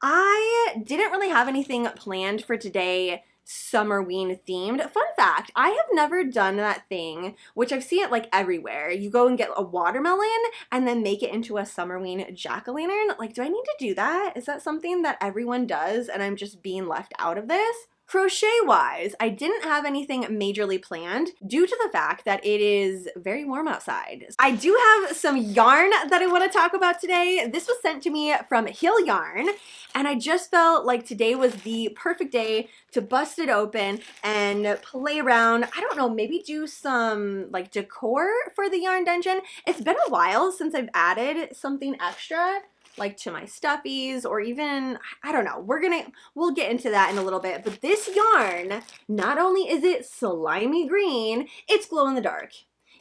I didn't really have anything planned for today Summerween themed. Fun fact, I have never done that thing, which I've seen it like everywhere. You go and get a watermelon and then make it into a Summerween jack-o'-lantern. Like, do I need to do that? Is that something that everyone does and I'm just being left out of this? Crochet-wise, I didn't have anything majorly planned due to the fact that it is very warm outside. I do have some yarn that I want to talk about today. This was sent to me from Hill Yarn, and I just felt like today was the perfect day to bust it open and play around. I don't know, maybe do some like decor for the yarn dungeon. It's been a while since I've added something extra like to my stuffies, or even, I don't know, we'll get into that in a little bit. But this yarn, not only is it slimy green, it's glow in the dark.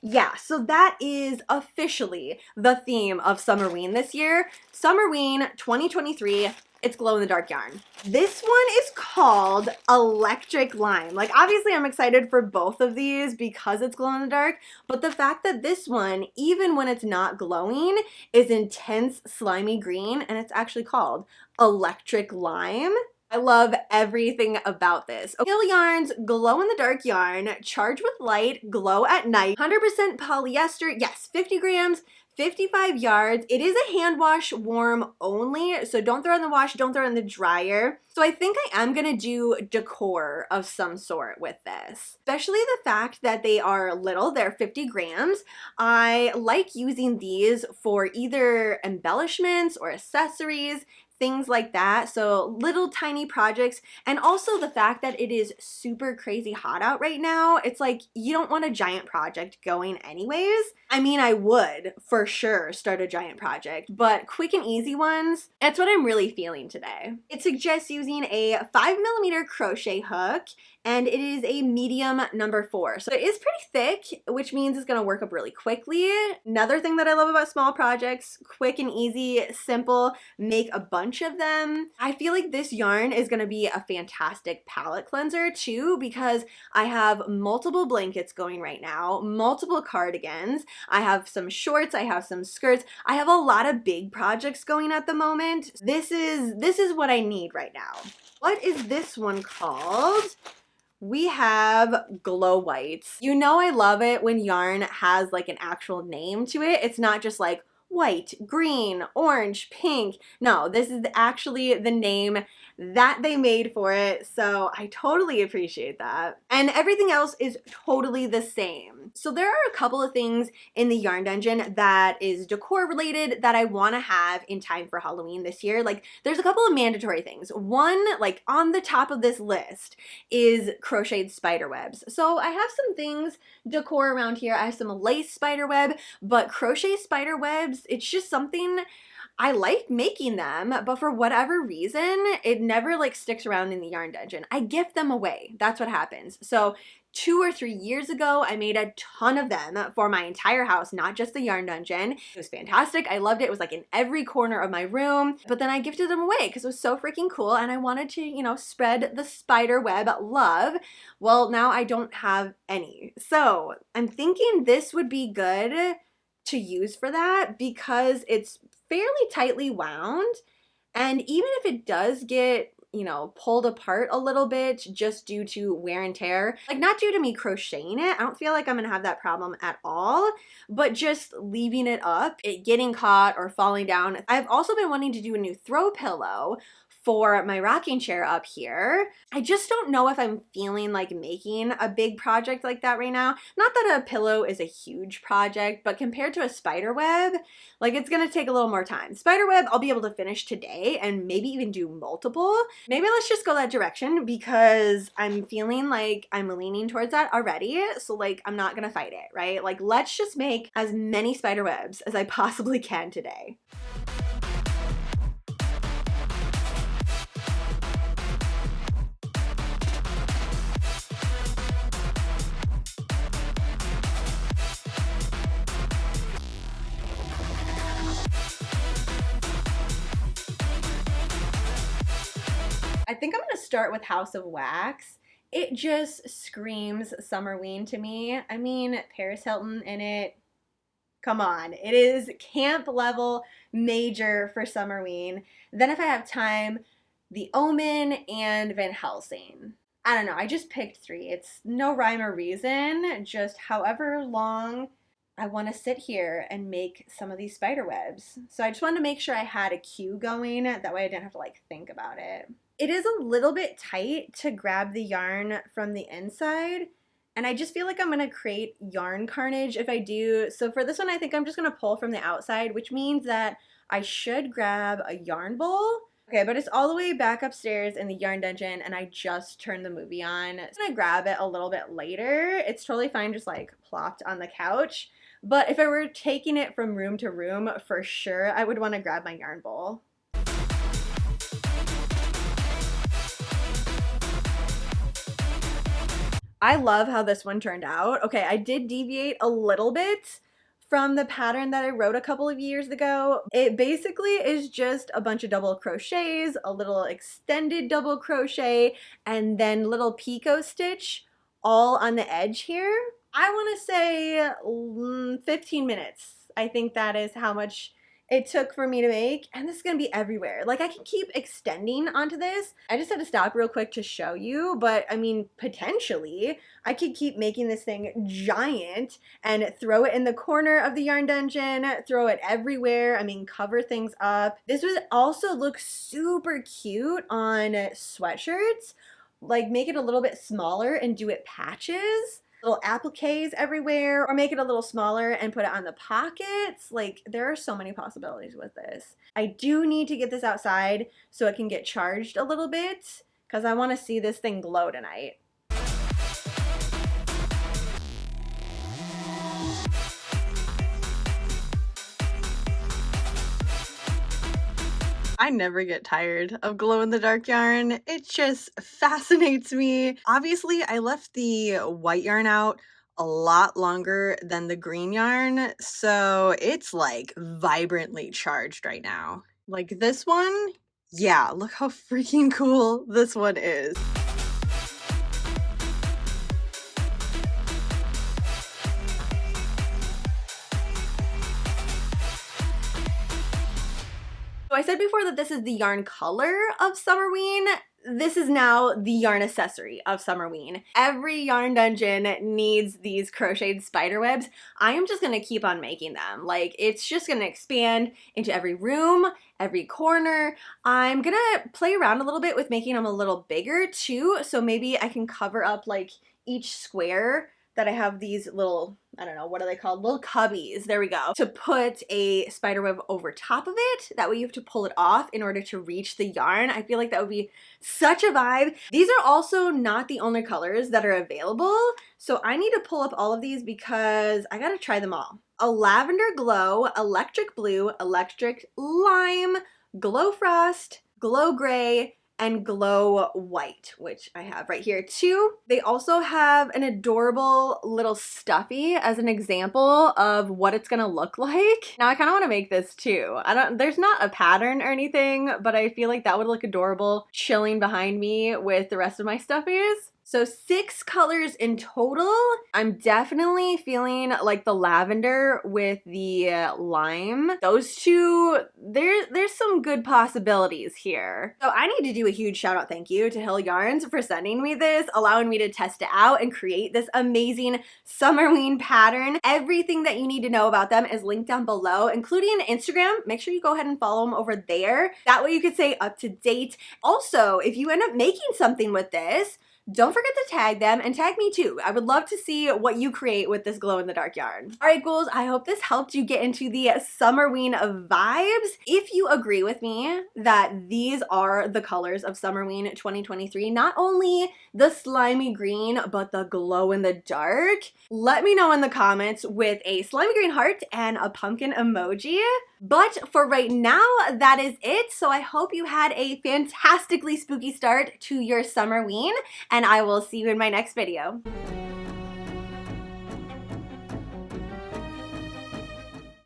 Yeah, so that is officially the theme of Summerween this year. Summerween 2023, it's glow in the dark yarn. This one is called Electric Lime. Like, obviously I'm excited for both of these because it's glow in the dark, but the fact that this one, even when it's not glowing, is intense slimy green, and it's actually called Electric Lime. I love everything about this. Hill Yarn's glow in the dark yarn, charged with light, glow at night, 100% polyester, yes, 50 grams, 55 yards. It is a hand wash warm only, so don't throw it in the wash, don't throw it in the dryer. So I think I am gonna do decor of some sort with this, especially the fact that they are little, they're 50 grams. I like using these for either embellishments or accessories, things like that. So little tiny projects, and also the fact that it is super crazy hot out right now. It's like you don't want a giant project going anyways. I mean, I would for sure start a giant project, but quick and easy ones, that's what I'm really feeling today. It suggests using a 5mm crochet hook, and it is a medium number 4. So it is pretty thick, which means it's gonna work up really quickly. Another thing that I love about small projects, quick and easy, simple, make a bunch of them. I feel like this yarn is gonna be a fantastic palette cleanser too, because I have multiple blankets going right now, multiple cardigans, I have some shorts, I have some skirts, I have a lot of big projects going at the moment. This is what I need right now. What is this one called? We have Glow Whites. You know I love it when yarn has like an actual name to it. It's not just like white, green, orange, pink. No, this is actually the name that they made for it, so I totally appreciate that. And everything else is totally the same. So there are a couple of things in the yarn dungeon that is decor related that I want to have in time for Halloween this year. Like, there's a couple of mandatory things. One, like on the top of this list, is crocheted spider webs. So I have some things decor around here. I have some lace spider web, but crochet spider webs, it's just something I like making them, but for whatever reason, it never like sticks around in the yarn dungeon. I gift them away. That's what happens. So 2 or 3 years ago, I made a ton of them for my entire house, not just the yarn dungeon. It was fantastic. I loved it. It was like in every corner of my room, but then I gifted them away because it was so freaking cool, and I wanted to, you know, spread the spider web love. Well, now I don't have any. So I'm thinking this would be good to use for that because it's fairly tightly wound, and even if it does get, you know, pulled apart a little bit just due to wear and tear, like not due to me crocheting it, I don't feel like I'm gonna have that problem at all, but just leaving it up, it getting caught or falling down. I've also been wanting to do a new throw pillow for my rocking chair up here. I just don't know if I'm feeling like making a big project like that right now. Not that a pillow is a huge project, but compared to a spider web, like it's gonna take a little more time. Spider web, I'll be able to finish today and maybe even do multiple. Maybe let's just go that direction because I'm feeling like I'm leaning towards that already. So like, I'm not gonna fight it, right? Like, let's just make as many spider webs as I possibly can today. I think I'm gonna start with House of Wax. It just screams Summerween to me. I mean, Paris Hilton in it, Come on. It is camp level major for Summerween. Then if I have time, The Omen and Van Helsing. I don't know, I just picked three. It's no rhyme or reason, just however long I want to sit here and make some of these spider webs. So I just wanted to make sure I had a cue going, that way I didn't have to like think about it. It is a little bit tight to grab the yarn from the inside, and I just feel like I'm gonna create yarn carnage if I do. So for this one, I think I'm just gonna pull from the outside, which means that I should grab a yarn bowl. Okay, but it's all the way back upstairs in the yarn dungeon, and I just turned the movie on. I'm gonna grab it a little bit later. It's totally fine just like plopped on the couch. But if I were taking it from room to room, for sure, I would wanna grab my yarn bowl. I love how this one turned out. Okay, I did deviate a little bit from the pattern that I wrote a couple of years ago. It basically is just a bunch of double crochets, a little extended double crochet, and then little picot stitch all on the edge here. I want to say 15 minutes. I think that is how much it took for me to make, and this is gonna be everywhere. Like, I can keep extending onto this. I just had to stop real quick to show you, but I mean, potentially, I could keep making this thing giant and throw it in the corner of the yarn dungeon, throw it everywhere, I mean, cover things up. This would also look super cute on sweatshirts. Like, make it a little bit smaller and do it patches. Little appliques everywhere, or make it a little smaller and put it on the pockets. Like, there are so many possibilities with this. I do need to get this outside so it can get charged a little bit, because I want to see this thing glow tonight. I never get tired of glow-in-the-dark yarn. It just fascinates me. Obviously, I left the white yarn out a lot longer than the green yarn, so it's like vibrantly charged right now. Like this one, yeah, look how freaking cool this one is. So I said before that this is the yarn color of Summerween. This is now the yarn accessory of Summerween. Every yarn dungeon needs these crocheted spider webs. I am just gonna keep on making them. Like, it's just gonna expand into every room, every corner. I'm gonna play around a little bit with making them a little bigger too, so maybe I can cover up like each square that I have these little, I don't know, what are they called? Little cubbies, there we go, to put a spider web over top of it. That way you have to pull it off in order to reach the yarn. I feel like that would be such a vibe. These are also not the only colors that are available, so I need to pull up all of these because I gotta try them all. A lavender glow, electric blue, electric lime, glow frost, glow gray, and glow white, which I have right here too. They also have an adorable little stuffy as an example of what it's gonna look like. Now I kind of want to make this too. There's not a pattern or anything, but I feel like that would look adorable chilling behind me with the rest of my stuffies. So 6 colors in total. I'm definitely feeling like the lavender with the lime. Those two, there's some good possibilities here. So I need to do a huge shout out thank you to Hill Yarns for sending me this, allowing me to test it out and create this amazing Summerween pattern. Everything that you need to know about them is linked down below, including Instagram. Make sure you go ahead and follow them over there. That way you can stay up to date. Also, if you end up making something with this, don't forget to tag them and tag me too. I would love to see what you create with this glow-in-the-dark yarn. All right, ghouls, I hope this helped you get into the Summerween vibes. If you agree with me that these are the colors of Summerween 2023, not only the slimy green, but the glow-in-the-dark, let me know in the comments with a slimy green heart and a pumpkin emoji. But for right now, that is it. So I hope you had a fantastically spooky start to your Summerween, and I will see you in my next video.